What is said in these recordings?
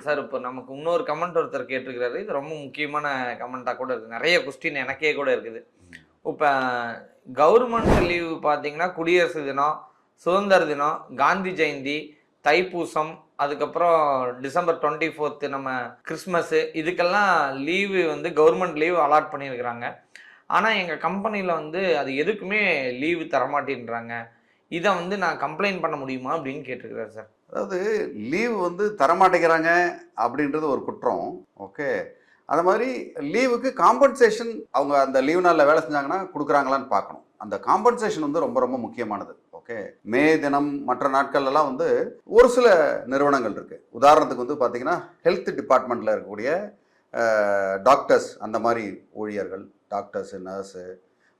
Sir இப்போ நமக்கு இன்னொரு கமெண்ட் ஒருத்தர் கேட்டிருக்கிறாரு. இது ரொம்ப முக்கியமான கமெண்ட்டா கூட இருக்கு. நெறைய கொஸ்டின் எனக்கே கூட இருக்குது. இப்ப கவர்மெண்ட் லீவ் பார்த்தீங்கன்னா, குடியரசு தினம், சுதந்திர தினம், காந்தி ஜெயந்தி, தைப்பூசம், அதுக்கப்புறம் டிசம்பர் 24த் நம்ம கிறிஸ்மஸ் இதுக்கெல்லாம் லீவு வந்து கவர்மெண்ட் லீவ் அலாட் பண்ணியிருக்கிறாங்க. ஆனா எங்க கம்பெனில வந்து அது எதுக்குமே லீவு தரமாட்டேன்றாங்க. இத வந்து நான் கம்ப்ளைண்ட் பண்ண முடியுமா? அப்படின்னு கேட்டிருக்கிறாரு சார். அதாவது லீவ் வந்து தரமாட்டேங்கிறாங்க அப்படின்றது ஒரு குற்றம். ஓகே. அது மாதிரி லீவுக்கு காம்பன்சேஷன் அவங்க அந்த லீவ் நாளில் வேலை செஞ்சாங்கன்னா கொடுக்குறாங்களான்னு பார்க்கணும். அந்த காம்பன்சேஷன் வந்து ரொம்ப ரொம்ப முக்கியமானது. ஓகே. மே தினம் மற்ற நாட்கள்லாம் வந்து ஒரு சில நிறுவனங்கள் இருக்குது. உதாரணத்துக்கு வந்து பார்த்தீங்கன்னா ஹெல்த் டிபார்ட்மெண்ட்டில் இருக்கக்கூடிய டாக்டர்ஸ், அந்த மாதிரி ஊழியர்கள், டாக்டர்ஸு, நர்ஸு,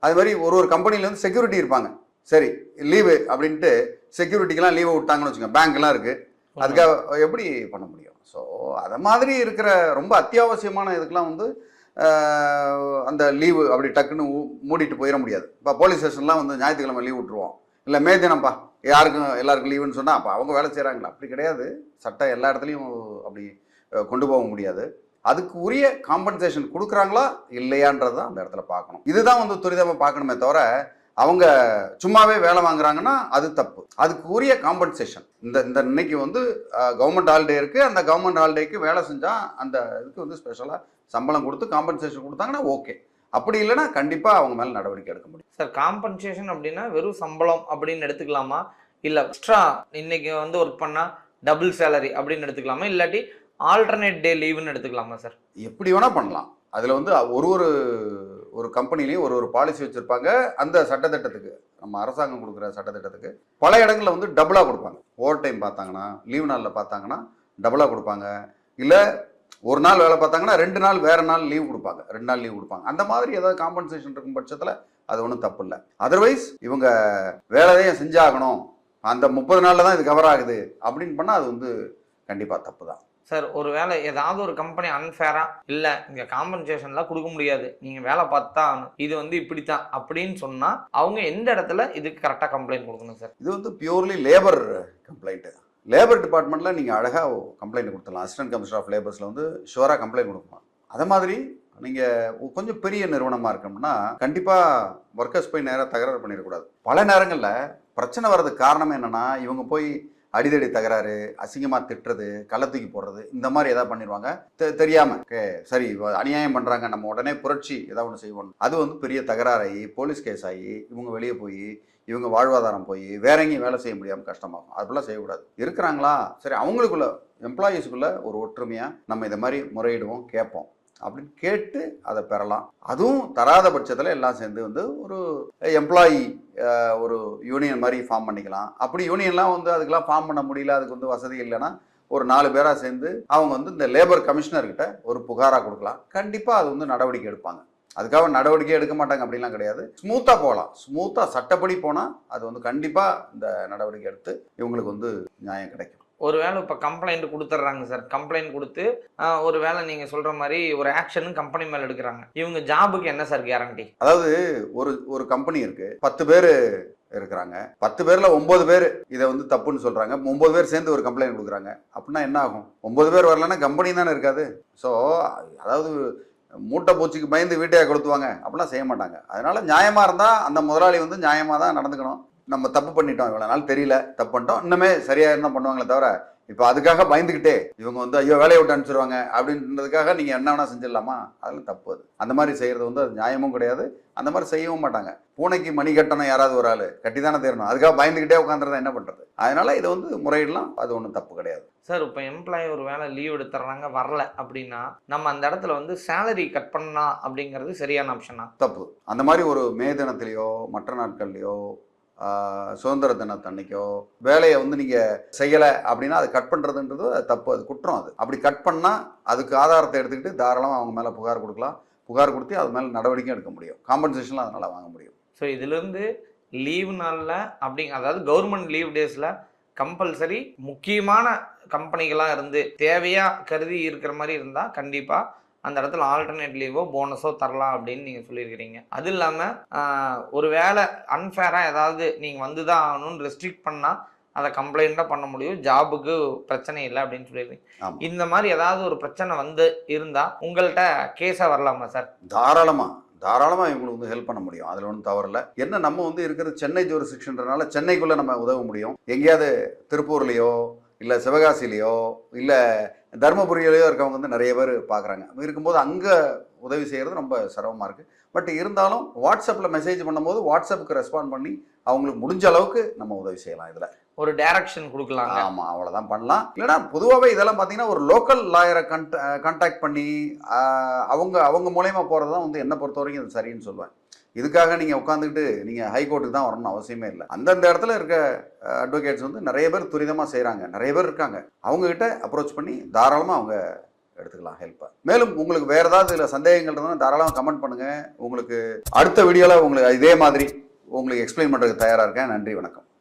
அது மாதிரி ஒரு ஒரு கம்பெனியில் வந்து செக்யூரிட்டி இருப்பாங்க. சரி லீவு அப்படின்ட்டு செக்யூரிட்டிக்கெலாம் லீவை விட்டாங்கன்னு வச்சுக்கோங்க. பேங்க்லாம் இருக்குது, அதுக்காக எப்படி பண்ண முடியும்? ஸோ அதை மாதிரி இருக்கிற ரொம்ப அத்தியாவசியமான இதுக்கெலாம் வந்து அந்த லீவு அப்படி டக்குன்னு மூடிட்டு போயிட முடியாது. இப்போ போலீஸ் ஸ்டேஷன்லாம் வந்து ஞாயிற்றுக்கிழமை லீவ் விட்டுருவோம், இல்லை மே தினம்ப்பா எல்லாருக்கும் லீவுன்னு சொன்னால் அப்போ அவங்க வேலை செய்கிறாங்களா? அப்படி கிடையாது. சட்டம் எல்லா இடத்துலையும் அப்படி கொண்டு போக முடியாது. அதுக்கு உரிய காம்பன்சேஷன் கொடுக்குறாங்களா இல்லையான்றது தான் அந்த இடத்துல பார்க்கணும். இதுதான் வந்து துரிதமாக பார்க்கணுமே தவிர அவங்க சும்மாவே வேலை வாங்குறாங்கன்னா அது தப்பு. அதுக்கு உரிய காம்பன்சேஷன் இந்த இன்னைக்கு வந்து கவர்மெண்ட் ஹாலிடே இருக்குது, அந்த கவர்மெண்ட் ஹாலிடேக்கு வேலை செஞ்சால் அந்த இதுக்கு வந்து ஸ்பெஷலாக சம்பளம் கொடுத்து காம்பன்சேஷன் கொடுத்தாங்கன்னா ஓகே. அப்படி இல்லைன்னா கண்டிப்பாக அவங்க மேலே நடவடிக்கை எடுக்க முடியும். சார் காம்பன்சேஷன் அப்படின்னா வெறும் சம்பளம் அப்படின்னு எடுத்துக்கலாமா? இல்லை எக்ஸ்ட்ரா இன்னைக்கு வந்து ஒர்க் பண்ணால் டபுள் சேலரி அப்படின்னு எடுத்துக்கலாமா? இல்லாட்டி ஆல்டர்னேட் டே லீவுன்னு எடுத்துக்கலாமா சார்? எப்படி வேணால் பண்ணலாம். அதில் வந்து ஒரு கம்பெனிலையும் ஒரு பாலிசி வச்சுருப்பாங்க. அந்த சட்டத்திட்டத்துக்கு, நம்ம அரசாங்கம் கொடுக்குற சட்டத்திட்டத்துக்கு பல இடங்களில் வந்து டபுளாக கொடுப்பாங்க. ஓவர் டைம் பார்த்தாங்கன்னா, லீவ் நாளில் பார்த்தாங்கன்னா டபுளாக கொடுப்பாங்க. இல்லை ஒரு நாள் வேலை பார்த்தாங்கன்னா 2 நாள் வேறு நாள் லீவ் கொடுப்பாங்க, 2 நாள் லீவ் கொடுப்பாங்க. அந்த மாதிரி ஏதாவது காம்பன்சேஷன் இருக்கும் பட்சத்தில் அது ஒன்றும் தப்பு இல்லை. அதர்வைஸ் இவங்க வேலையை செஞ்சாகணும், அந்த 30 நாளில் தான் இது கவர் ஆகுது அப்படின்னு பண்ணால் அது வந்து கண்டிப்பாக தப்பு தான் சார். ஒரு வேலை ஏதாவது ஒரு கம்பெனி அன்ஃபேரா இல்லை இங்கே காம்பன்சேஷன்லாம் கொடுக்க முடியாது, நீங்கள் வேலை பார்த்தா இது வந்து இப்படித்தான் அப்படின்னு சொன்னால் அவங்க எந்த இடத்துல இதுக்கு கரெக்டாக கம்ப்ளைண்ட் கொடுக்கணும் சார்? இது வந்து பியூர்லி லேபர் கம்ப்ளைண்ட்டு. லேபர் டிபார்ட்மெண்ட்டில் நீங்கள் அழகாக கம்ப்ளைண்ட் கொடுத்துடலாம். அசிஸ்டன்ட் கமிஷனர் ஆஃப் லேபர்ஸில் வந்து ஷுவராக கம்ப்ளைண்ட் கொடுக்கலாம். அதை மாதிரி நீங்கள் கொஞ்சம் பெரிய நிறுவனமாக இருக்கணும்னா கண்டிப்பாக ஒர்க்கர்ஸ் போய் நேராக தகராறு பண்ணிடக்கூடாது. பல நேரங்களில் பிரச்சனை வர்றதுக்கு காரணம் என்னென்னா, இவங்க போய் அடிதடி தகராறு, அசிங்கமாக திட்டுறது, கள்ள தூக்கி போடுறது, இந்த மாதிரி எதாவது பண்ணிடுவாங்க தெரியாமல். ஓகே சரி அநியாயம் பண்ணுறாங்க, நம்ம உடனே புரட்சி ஏதாவது ஒன்று செய்வோம். அது வந்து பெரிய தகராறாகி போலீஸ் கேஸ் ஆகி இவங்க வெளியே போய் இவங்க வாழ்வாதாரம் போய் வேற எங்கேயும் வேலை செய்ய முடியாமல் கஷ்டமாகும். அதெல்லாம் செய்யக்கூடாது. இருக்கிறாங்களா சரி, அவங்களுக்குள்ள எம்ப்ளாயீஸுக்குள்ள ஒரு ஒற்றுமையாக நம்ம இதை மாதிரி முறையிடுவோம், கேட்போம் அப்படின்னு கேட்டு அதை பெறலாம். அதுவும் தராத பட்சத்தில் எல்லாம் சேர்ந்து வந்து ஒரு எம்ப்ளாயி ஒரு யூனியன் மாதிரி ஃபார்ம் பண்ணிக்கலாம். அப்படி யூனியன்லாம் வந்து அதுக்கெல்லாம் ஃபார்ம் பண்ண முடியல, அதுக்கு வந்து வசதி இல்லைன்னா ஒரு 4 பேராக சேர்ந்து அவங்க வந்து இந்த லேபர் கமிஷனர்கிட்ட ஒரு புகாராக கொடுக்கலாம். கண்டிப்பாக அது வந்து நடவடிக்கை எடுப்பாங்க. அதுக்காக நடவடிக்கை எடுக்க மாட்டாங்க அப்படின்லாம் கிடையாது. ஸ்மூத்தாக போகலாம். ஸ்மூத்தாக சட்டப்படி போனால் அது வந்து கண்டிப்பாக இந்த நடவடிக்கை எடுத்து இவங்களுக்கு வந்து நியாயம் கிடைக்கும். ஒருவேளை இப்போ கம்ப்ளைண்ட் கொடுத்துட்றாங்க சார். கம்ப்ளைண்ட் கொடுத்து ஒரு வேளை நீங்கள் சொல்கிற மாதிரி ஒரு ஆக்ஷனும் கம்பெனி மேலே எடுக்கிறாங்க. இவங்க ஜாபுக்கு என்ன சார் கேரண்டி? அதாவது ஒரு கம்பெனி இருக்குது, 10 பேர் இருக்கிறாங்க. 10 பேரில் 9 பேர் இதை வந்து தப்புன்னு சொல்கிறாங்க. 9 பேர் சேர்ந்து ஒரு கம்ப்ளைண்ட் கொடுக்குறாங்க. அப்படின்னா என்ன ஆகும்? 9 பேர் வரலன்னா கம்பெனி தானே இருக்காது. ஸோ அதாவது மூட்டை பூச்சிக்கு பயந்து வீட்டையாக கொளுத்துவாங்க அப்படிலாம் செய்ய மாட்டாங்க. அதனால் நியாயமாக இருந்தால் அந்த முதலாளி வந்து நியாயமாக தான் நடந்துக்கணும். நம்ம தப்பு பண்ணிட்டோம், இவ்வளோ நாள் தெரியல, தப்பு பண்ணிட்டோம், இன்னுமே சரியாக இருந்தால் பண்ணுவாங்களே தவிர இப்போ அதுக்காக பயந்துக்கிட்டே இவங்க வந்து ஐயோ வேலையை விட்டு அனுப்பிச்சிருவாங்க அப்படின்றதுக்காக நீங்கள் என்ன வேணால் செஞ்சிடலாமா? அதெல்லாம் தப்பு. அது அந்த மாதிரி செய்கிறது வந்து அது நியாயமும் கிடையாது. அந்த மாதிரி செய்யவும் மாட்டாங்க. பூனைக்கு மணி கட்டணும் யாராவது ஒரு ஆள் கட்டி தானே தரணும். அதுக்காக பயந்துக்கிட்டே உட்காந்துருந்தா என்ன பண்ணுறது? அதனால் இதை வந்து முறையிடலாம். அது ஒன்றும் தப்பு கிடையாது சார். இப்போ எம்ப்ளாயி ஒரு வேலை லீவ் எடுத்துறாங்க, வரல அப்படின்னா நம்ம அந்த இடத்துல வந்து சேலரி கட் பண்ணலாம் அப்படிங்கிறது சரியான ஆப்ஷனா? தப்பு. அந்த மாதிரி ஒரு மே தினத்துலேயோ மற்ற நாட்கள்லையோ சுதந்திர தினத்தன்னைக்கோ வேலையை வந்து நீங்கள் செய்யலை அப்படின்னா அது கட் பண்ணுறதுன்றது அது தப்பு, அது குற்றம். அது அப்படி கட் பண்ணால் அதுக்கு ஆதாரத்தை எடுத்துக்கிட்டு தாராளமாக அவங்க மேலே புகார் கொடுக்கலாம். புகார் கொடுத்து அது மேலே நடவடிக்கை எடுக்க முடியும். காம்பன்சேஷன்லாம் அதனால் வாங்க முடியும். ஸோ இதுலேருந்து லீவ் நாளில் அதாவது கவர்மெண்ட் லீவ் டேஸில் கம்பல்சரி முக்கியமான கம்பெனிகளாக இருந்து தேவையாக கருதி இருக்கிற மாதிரி இருந்தால் கண்டிப்பாக அந்த இடத்துல ஆல்டர்னேட் லீவோ போனஸோ தரலாம் அப்படின்னு நீங்கள் சொல்லியிருக்கிறீங்க. அது இல்லாமல் ஒரு வேளை அன்ஃபேராக ஏதாவது நீங்கள் வந்து தான் ஆகணும்னு ரெஸ்ட்ரிக்ட் பண்ணால் அதை கம்ப்ளைண்ட்டாக பண்ண முடியும், ஜாபுக்கு பிரச்சனை இல்லை அப்படின்னு சொல்லியிருக்கீங்க. ஆமா. இந்த மாதிரி ஏதாவது ஒரு பிரச்சனை வந்து இருந்தால் உங்கள்கிட்ட கேஸாக வரலாமா சார்? தாராளமாக இவங்களுக்கு வந்து ஹெல்ப் பண்ண முடியும், அதில் ஒன்றும் தவறில்லை. என்ன நம்ம வந்து இருக்கிறது சென்னை ஜூரிஸ்டிக்ஷன்றனால சென்னைக்குள்ளே நம்ம உதவ முடியும். எங்கேயாவது திருப்பூர்லேயோ இல்லை சிவகாசிலேயோ இல்லை தருமபுரியிலையோ இருக்கவங்க வந்து நிறைய பேர் பார்க்குறாங்க. இருக்கும்போது அங்கே உதவி செய்கிறது ரொம்ப சிரமமாக இருக்குது. பட் இருந்தாலும் வாட்ஸ்அப்பில் மெசேஜ் பண்ணும்போது வாட்ஸ்அப்புக்கு ரெஸ்பாண்ட் பண்ணி அவங்களுக்கு முடிஞ்ச அளவுக்கு நம்ம உதவி செய்யலாம். இதில் ஒரு டைரக்ஷன் கொடுக்கலாம். ஆமாம், அவ்வளோதான் பண்ணலாம். இல்லைனா பொதுவாகவே இதெல்லாம் பார்த்தீங்கன்னா ஒரு லோக்கல் லாயரை கான்டாக்ட் பண்ணி அவங்க மூலயமா போகிறது தான் வந்து என்னை பொறுத்த வரைக்கும் இது சரின்னு சொல்லுவேன். இதுக்காக நீங்கள் உட்காந்துக்கிட்டு நீங்கள் ஹைகோர்ட்டுக்கு தான் வரணும்னு அவசியமே இல்லை. அந்தந்த இடத்துல இருக்க அட்வொகேட்ஸ் வந்து நிறைய பேர் துரிதமாக செய்கிறாங்க, நிறைய பேர் இருக்காங்க. அவங்ககிட்ட அப்ரோச் பண்ணி தாராளமாக அவங்க எடுத்துக்கலாம் ஹெல்ப்பை. மேலும் உங்களுக்கு வேறு ஏதாவது இதில் சந்தேகங்கள் இருந்தால் தாராளமாக கமெண்ட் பண்ணுங்கள். உங்களுக்கு அடுத்த வீடியோவில் உங்களுக்கு இதே மாதிரி உங்களுக்கு எக்ஸ்பிளைன் பண்ணுறதுக்கு தயாராக இருக்கேன். நன்றி, வணக்கம்.